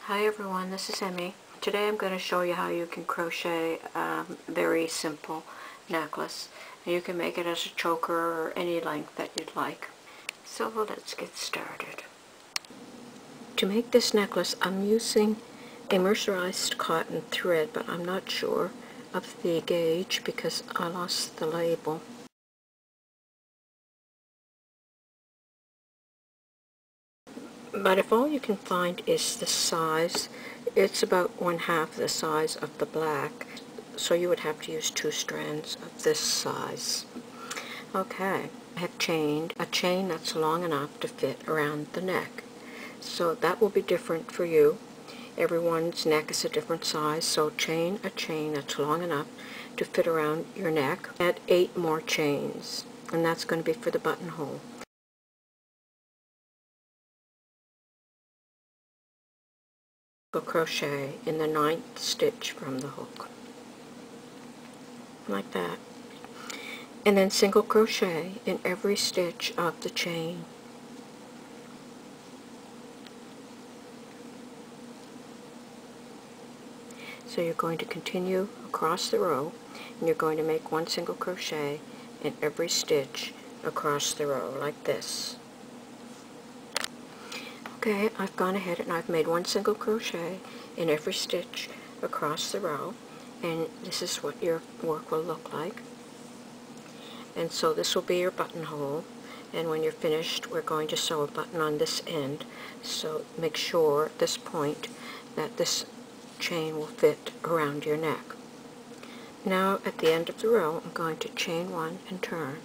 Hi everyone, this is Emmy. Today I'm going to show you how you can crochet a very simple necklace. And you can make it as a choker or any length that you'd like. So let's get started. To make this necklace I'm using a mercerized cotton thread, but I'm not sure of the gauge because I lost the label. But if all you can find is the size, it's about 1/2 the size of the black, so you would have to use 2 strands of this size. Okay, I have chained a chain that's long enough to fit around the neck. So that will be different for you. Everyone's neck is a different size, so chain a chain that's long enough to fit around your neck. Add 8 more chains, and that's going to be for the buttonhole. Crochet in the 9th stitch from the hook, like that, and then single crochet in every stitch of the chain. So you're going to continue across the row, and you're going to make 1 single crochet in every stitch across the row, like this. Okay, I've gone ahead and I've made 1 single crochet in every stitch across the row, and this is what your work will look like. And so this will be your buttonhole, and when you're finished we're going to sew a button on this end, so make sure at this point that this chain will fit around your neck. Now at the end of the row I'm going to chain 1 and turn.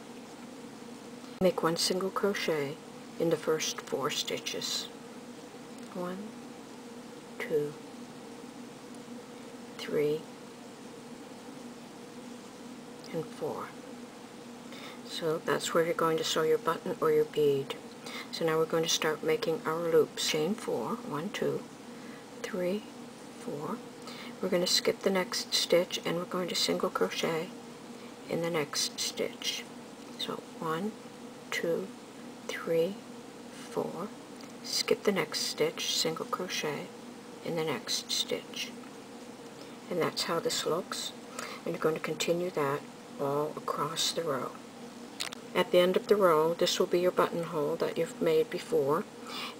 Make 1 single crochet in the first 4 stitches. 1, 2, 3, and 4. So that's where you're going to sew your button or your bead. So now we're going to start making our loops. Chain 4, 1, 2, 3, 4. We're going to skip the next stitch and we're going to single crochet in the next stitch. So 1, 2, 3, 4. Skip the next stitch, single crochet in the next stitch. And that's how this looks. And you're going to continue that all across the row. At the end of the row, this will be your buttonhole that you've made before,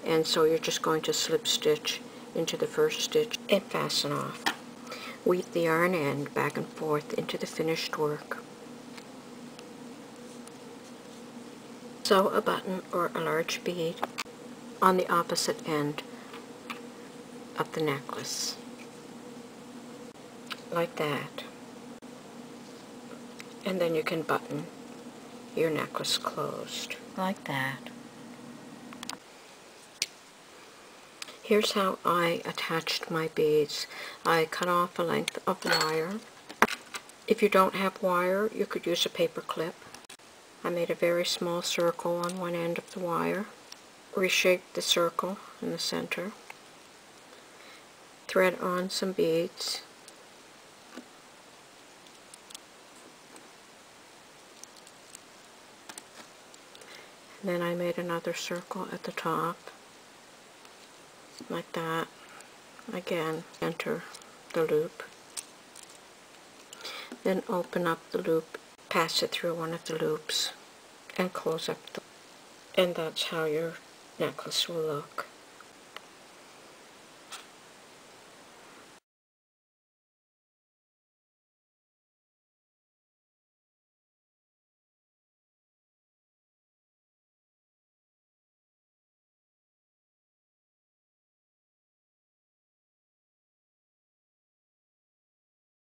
and so you're just going to slip stitch into the first stitch and fasten off. Weave the yarn end back and forth into the finished work. Sew a button or a large bead on the opposite end of the necklace, like that, and then you can button your necklace closed, like that. Here's how I attached my beads. I cut off a length of wire. If you don't have wire, you could use a paper clip. I made a very small circle on one end of the wire, reshaped the circle in the center, thread on some beads, and then I made another circle at the top, like that. Again, enter the loop, then open up the loop, pass it through one of the loops, and close up the, and that's how your necklace will look.